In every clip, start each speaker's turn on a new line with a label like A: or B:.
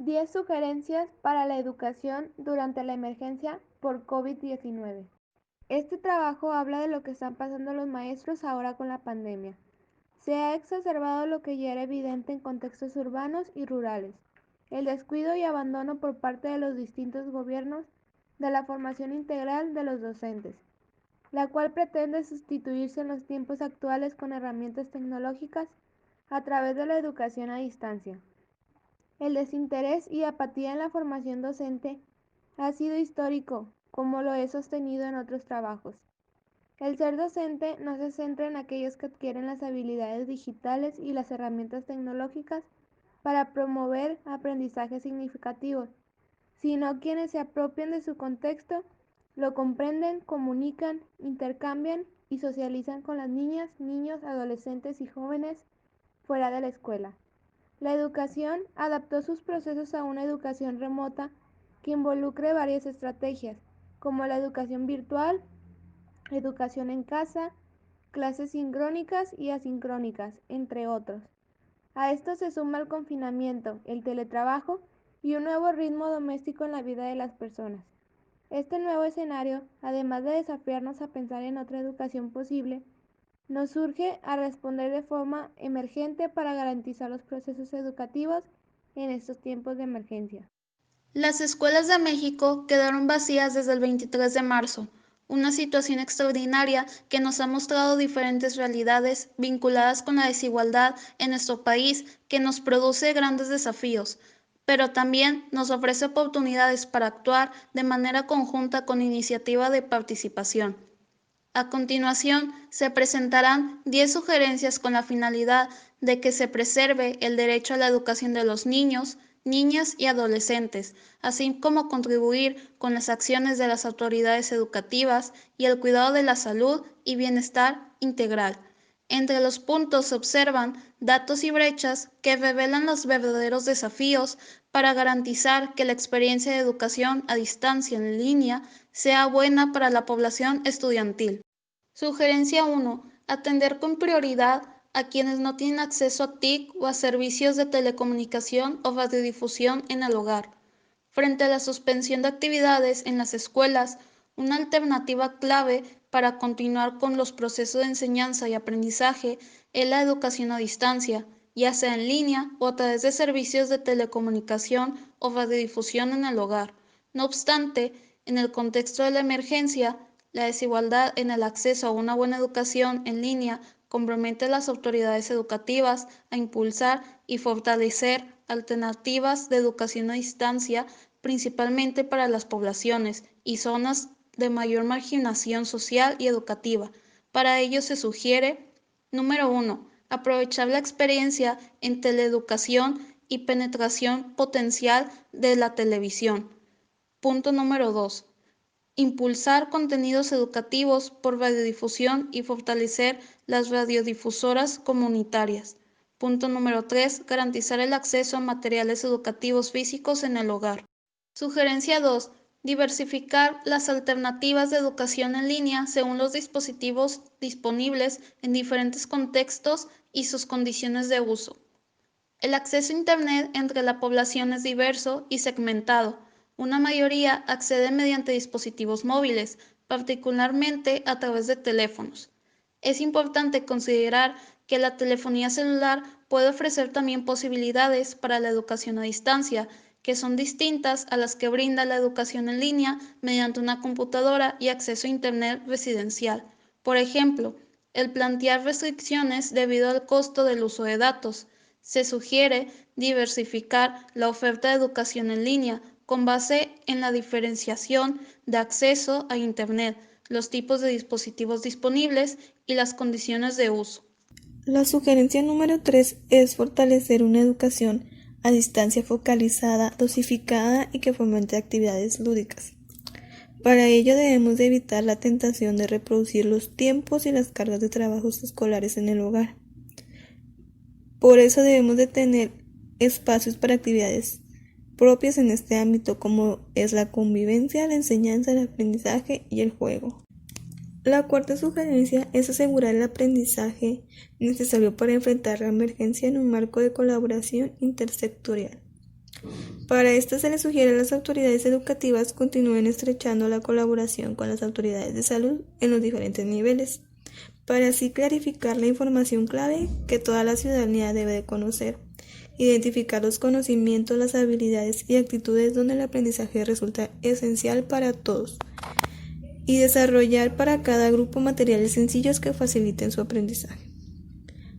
A: 10 sugerencias para la educación durante la emergencia por COVID-19. Este trabajo habla de lo que están pasando los maestros ahora con la pandemia. Se ha exacerbado lo que ya era evidente en contextos urbanos y rurales, el descuido y abandono por parte de los distintos gobiernos de la formación integral de los docentes, la cual pretende sustituirse en los tiempos actuales con herramientas tecnológicas a través de la educación a distancia. El desinterés y apatía en la formación docente ha sido histórico, como lo he sostenido en otros trabajos. El ser docente no se centra en aquellos que adquieren las habilidades digitales y las herramientas tecnológicas para promover aprendizajes significativos, sino quienes se apropian de su contexto, lo comprenden, comunican, intercambian y socializan con las niñas, niños, adolescentes y jóvenes fuera de la escuela. La educación adaptó sus procesos a una educación remota que involucre varias estrategias, como la educación virtual, educación en casa, clases sincrónicas y asincrónicas, entre otros. A esto se suma el confinamiento, el teletrabajo y un nuevo ritmo doméstico en la vida de las personas. Este nuevo escenario, además de desafiarnos a pensar en otra educación posible, nos urge a responder de forma emergente para garantizar los procesos educativos en estos tiempos de emergencia.
B: Las escuelas de México quedaron vacías desde el 23 de marzo, una situación extraordinaria que nos ha mostrado diferentes realidades vinculadas con la desigualdad en nuestro país que nos produce grandes desafíos, pero también nos ofrece oportunidades para actuar de manera conjunta con iniciativa de participación. A continuación, se presentarán 10 sugerencias con la finalidad de que se preserve el derecho a la educación de los niños, niñas y adolescentes, así como contribuir con las acciones de las autoridades educativas y el cuidado de la salud y bienestar integral. Entre los puntos se observan datos y brechas que revelan los verdaderos desafíos para garantizar que la experiencia de educación a distancia en línea sea buena para la población estudiantil. Sugerencia 1. Atender con prioridad a quienes no tienen acceso a TIC o a servicios de telecomunicación o radiodifusión en el hogar. Frente a la suspensión de actividades en las escuelas, una alternativa clave para continuar con los procesos de enseñanza y aprendizaje es la educación a distancia, ya sea en línea o a través de servicios de telecomunicación o radiodifusión en el hogar. No obstante, en el contexto de la emergencia, la desigualdad en el acceso a una buena educación en línea compromete a las autoridades educativas a impulsar y fortalecer alternativas de educación a distancia, principalmente para las poblaciones y zonas de mayor marginación social y educativa. Para ello se sugiere, número 1, aprovechar la experiencia en teleeducación y penetración potencial de la televisión. Punto número 2. Impulsar contenidos educativos por radiodifusión y fortalecer las radiodifusoras comunitarias. Punto número 3. Garantizar el acceso a materiales educativos físicos en el hogar. Sugerencia 2. Diversificar las alternativas de educación en línea según los dispositivos disponibles en diferentes contextos y sus condiciones de uso. El acceso a Internet entre la población es diverso y segmentado. Una mayoría accede mediante dispositivos móviles, particularmente a través de teléfonos. Es importante considerar que la telefonía celular puede ofrecer también posibilidades para la educación a distancia, que son distintas a las que brinda la educación en línea mediante una computadora y acceso a Internet residencial. Por ejemplo, el plantear restricciones debido al costo del uso de datos. Se sugiere diversificar la oferta de educación en línea con base en la diferenciación de acceso a Internet, los tipos de dispositivos disponibles y las condiciones de uso.
C: La sugerencia número 3 es fortalecer una educación a distancia focalizada, dosificada y que fomente actividades lúdicas. Para ello debemos de evitar la tentación de reproducir los tiempos y las cargas de trabajos escolares en el hogar. Por eso debemos de tener espacios para actividades propias en este ámbito, como es la convivencia, la enseñanza, el aprendizaje y el juego. La cuarta sugerencia es asegurar el aprendizaje necesario para enfrentar la emergencia en un marco de colaboración intersectorial. Para esto se les sugiere a las autoridades educativas continúen estrechando la colaboración con las autoridades de salud en los diferentes niveles, para así clarificar la información clave que toda la ciudadanía debe de conocer, identificar los conocimientos, las habilidades y actitudes donde el aprendizaje resulta esencial para todos y desarrollar para cada grupo materiales sencillos que faciliten su aprendizaje.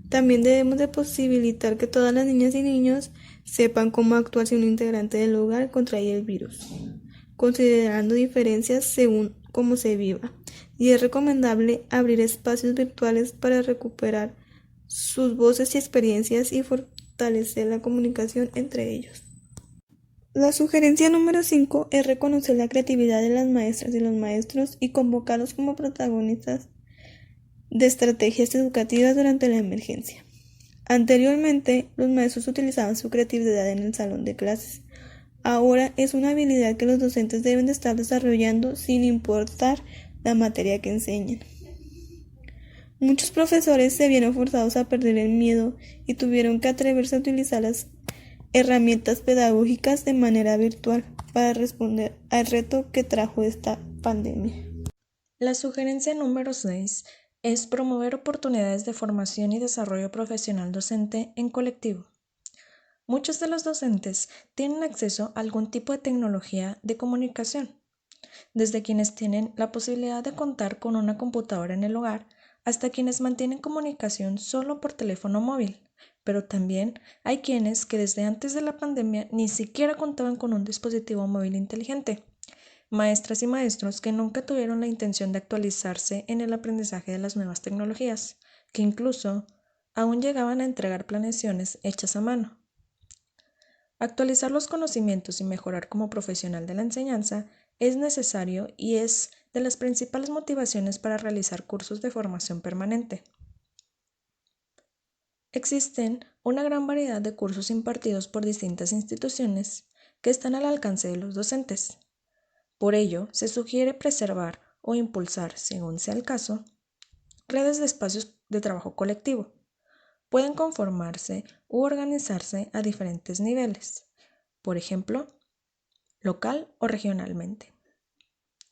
C: También debemos de posibilitar que todas las niñas y niños sepan cómo actuar si un integrante del hogar contrae el virus, considerando diferencias según cómo se viva, y es recomendable abrir espacios virtuales para recuperar sus voces y experiencias y fortalecer la comunicación entre ellos. La sugerencia número 5 es reconocer la creatividad de las maestras y los maestros y convocarlos como protagonistas de estrategias educativas durante la emergencia. Anteriormente, los maestros utilizaban su creatividad en el salón de clases. Ahora es una habilidad que los docentes deben de estar desarrollando sin importar la materia que enseñan. Muchos profesores se vieron forzados a perder el miedo y tuvieron que atreverse a utilizar las herramientas pedagógicas de manera virtual para responder al reto que trajo esta pandemia.
D: La sugerencia número 6 es promover oportunidades de formación y desarrollo profesional docente en colectivo. Muchos de los docentes tienen acceso a algún tipo de tecnología de comunicación, desde quienes tienen la posibilidad de contar con una computadora en el hogar hasta quienes mantienen comunicación solo por teléfono móvil, pero también hay quienes que desde antes de la pandemia ni siquiera contaban con un dispositivo móvil inteligente. Maestras y maestros que nunca tuvieron la intención de actualizarse en el aprendizaje de las nuevas tecnologías, que incluso aún llegaban a entregar planeaciones hechas a mano. Actualizar los conocimientos y mejorar como profesional de la enseñanza es necesario y es de las principales motivaciones para realizar cursos de formación permanente. Existen una gran variedad de cursos impartidos por distintas instituciones que están al alcance de los docentes. Por ello, se sugiere preservar o impulsar, según sea el caso, redes de espacios de trabajo colectivo. Pueden conformarse u organizarse a diferentes niveles, por ejemplo, local o regionalmente.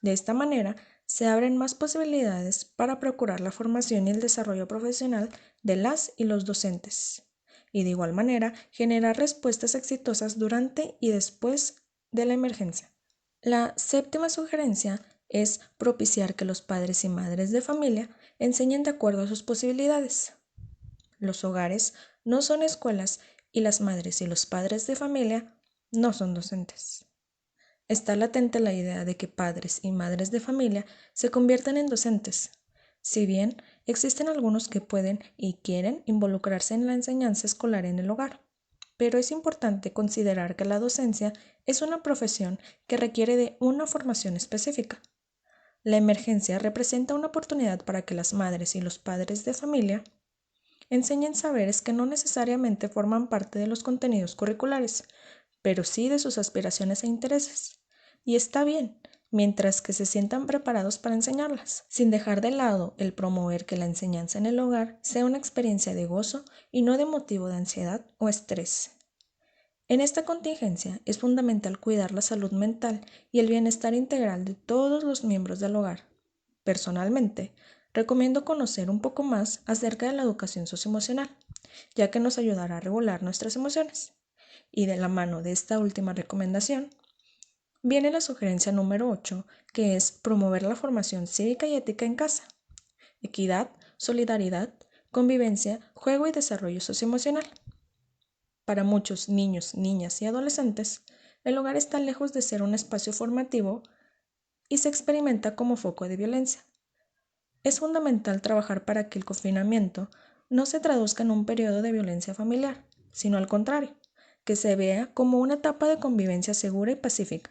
D: De esta manera, se abren más posibilidades para procurar la formación y el desarrollo profesional de las y los docentes, y de igual manera generar respuestas exitosas durante y después de la emergencia. La séptima sugerencia es propiciar que los padres y madres de familia enseñen de acuerdo a sus posibilidades. Los hogares no son escuelas y las madres y los padres de familia no son docentes. Está latente la idea de que padres y madres de familia se conviertan en docentes, si bien existen algunos que pueden y quieren involucrarse en la enseñanza escolar en el hogar. Pero es importante considerar que la docencia es una profesión que requiere de una formación específica. La emergencia representa una oportunidad para que las madres y los padres de familia enseñen saberes que no necesariamente forman parte de los contenidos curriculares, pero sí de sus aspiraciones e intereses. Y está bien, mientras que se sientan preparados para enseñarlas, sin dejar de lado el promover que la enseñanza en el hogar sea una experiencia de gozo y no de motivo de ansiedad o estrés. En esta contingencia es fundamental cuidar la salud mental y el bienestar integral de todos los miembros del hogar. Personalmente, recomiendo conocer un poco más acerca de la educación socioemocional, ya que nos ayudará a regular nuestras emociones. Y de la mano de esta última recomendación, viene la sugerencia número 8, que es promover la formación cívica y ética en casa. Equidad, solidaridad, convivencia, juego y desarrollo socioemocional. Para muchos niños, niñas y adolescentes, el hogar está lejos de ser un espacio formativo y se experimenta como foco de violencia. Es fundamental trabajar para que el confinamiento no se traduzca en un periodo de violencia familiar, sino al contrario, que se vea como una etapa de convivencia segura y pacífica.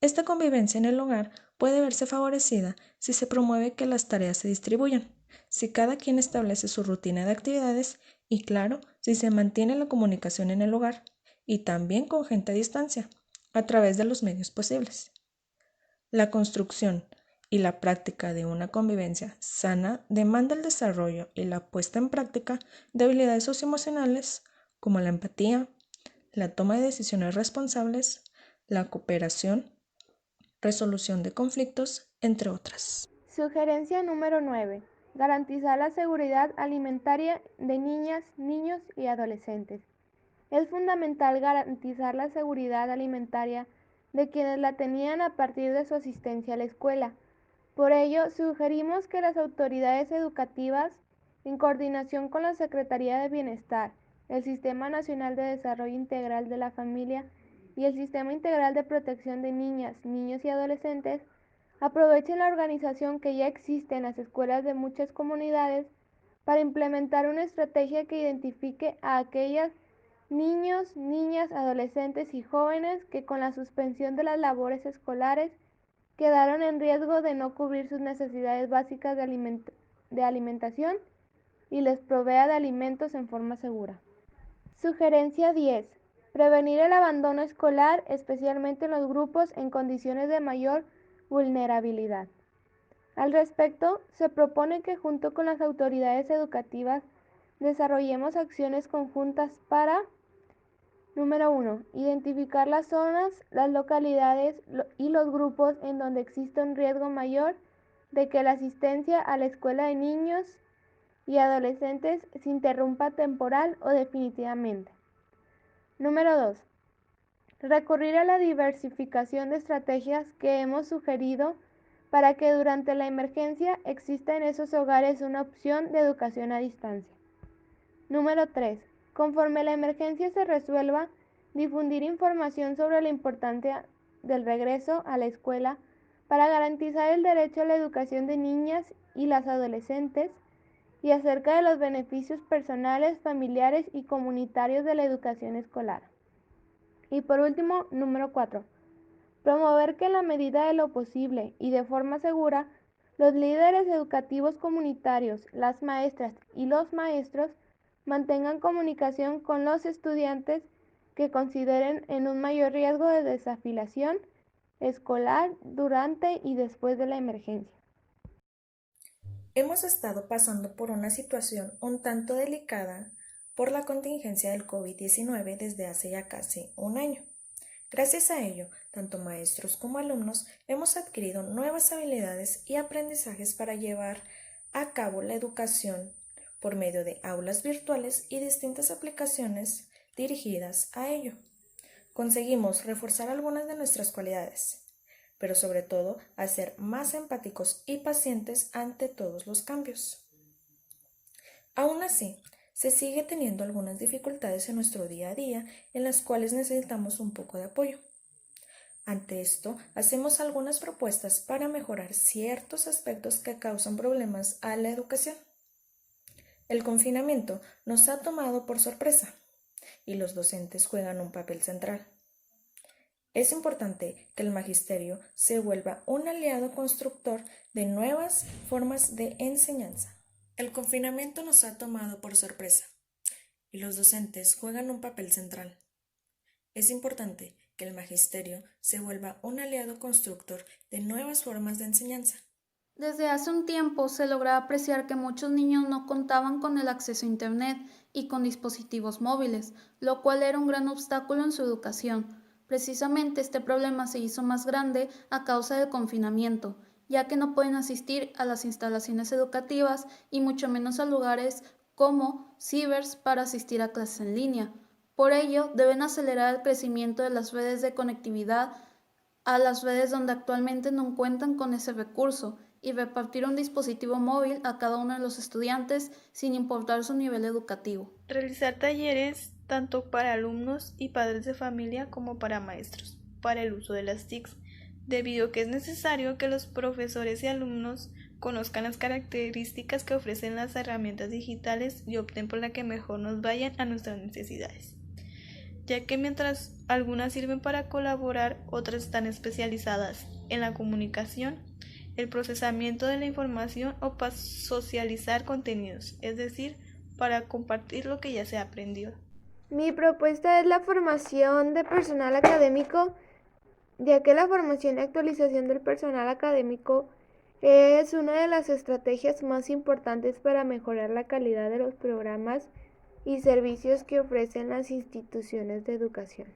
D: Esta convivencia en el hogar puede verse favorecida si se promueve que las tareas se distribuyan, si cada quien establece su rutina de actividades y, claro, si se mantiene la comunicación en el hogar y también con gente a distancia, a través de los medios posibles. La construcción y la práctica de una convivencia sana demanda el desarrollo y la puesta en práctica de habilidades socioemocionales como la empatía, la toma de decisiones responsables, la cooperación, resolución de conflictos, entre otras.
A: Sugerencia número 9. Garantizar la seguridad alimentaria de niñas, niños y adolescentes. Es fundamental garantizar la seguridad alimentaria de quienes la tenían a partir de su asistencia a la escuela. Por ello, sugerimos que las autoridades educativas, en coordinación con la Secretaría de Bienestar, el Sistema Nacional de Desarrollo Integral de la Familia y el Sistema Integral de Protección de Niñas, Niños y Adolescentes, aprovechen la organización que ya existe en las escuelas de muchas comunidades para implementar una estrategia que identifique a aquellas niños, niñas, adolescentes y jóvenes que con la suspensión de las labores escolares quedaron en riesgo de no cubrir sus necesidades básicas de alimentación y les provea de alimentos en forma segura. Sugerencia 10. Prevenir el abandono escolar, especialmente en los grupos en condiciones de mayor vulnerabilidad. Al respecto, se propone que junto con las autoridades educativas desarrollemos acciones conjuntas para: número 1. Identificar las zonas, las localidades y los grupos en donde existe un riesgo mayor de que la asistencia a la escuela de niños y adolescentes se interrumpa temporal o definitivamente. Número 2. Recurrir a la diversificación de estrategias que hemos sugerido para que durante la emergencia exista en esos hogares una opción de educación a distancia. Número 3. Conforme la emergencia se resuelva, difundir información sobre la importancia del regreso a la escuela para garantizar el derecho a la educación de niñas y las adolescentes y acerca de los beneficios personales, familiares y comunitarios de la educación escolar. Y por último, número 4. Promover que en la medida de lo posible y de forma segura, los líderes educativos comunitarios, las maestras y los maestros mantengan comunicación con los estudiantes que consideren en un mayor riesgo de desafiliación escolar durante y después de la emergencia.
D: Hemos estado pasando por una situación un tanto delicada por la contingencia del COVID-19 desde hace ya casi un año. Gracias a ello, tanto maestros como alumnos hemos adquirido nuevas habilidades y aprendizajes para llevar a cabo la educación por medio de aulas virtuales y distintas aplicaciones dirigidas a ello. Conseguimos reforzar algunas de nuestras cualidades, pero sobre todo a ser más empáticos y pacientes ante todos los cambios. Aún así, se sigue teniendo algunas dificultades en nuestro día a día en las cuales necesitamos un poco de apoyo. Ante esto, hacemos algunas propuestas para mejorar ciertos aspectos que causan problemas a la educación. El confinamiento nos ha tomado por sorpresa y los docentes juegan un papel central. Es importante que el magisterio se vuelva un aliado constructor de nuevas formas de enseñanza. El confinamiento nos ha tomado por sorpresa y los docentes juegan un papel central. Es importante que el magisterio se vuelva un aliado constructor de nuevas formas de enseñanza.
B: Desde hace un tiempo se logra apreciar que muchos niños no contaban con el acceso a Internet y con dispositivos móviles, lo cual era un gran obstáculo en su educación. Precisamente este problema se hizo más grande a causa del confinamiento, ya que no pueden asistir a las instalaciones educativas y mucho menos a lugares como cibers para asistir a clases en línea. Por ello, deben acelerar el crecimiento de las redes de conectividad a las redes donde actualmente no cuentan con ese recurso y repartir un dispositivo móvil a cada uno de los estudiantes sin importar su nivel educativo.
E: Realizar talleres tanto para alumnos y padres de familia como para maestros, para el uso de las TICs, debido a que es necesario que los profesores y alumnos conozcan las características que ofrecen las herramientas digitales y opten por la que mejor nos vayan a nuestras necesidades, ya que mientras algunas sirven para colaborar, otras están especializadas en la comunicación, el procesamiento de la información o para socializar contenidos, es decir, para compartir lo que ya se aprendió.
A: Mi propuesta es la formación de personal académico, ya que la formación y actualización del personal académico es una de las estrategias más importantes para mejorar la calidad de los programas y servicios que ofrecen las instituciones de educación.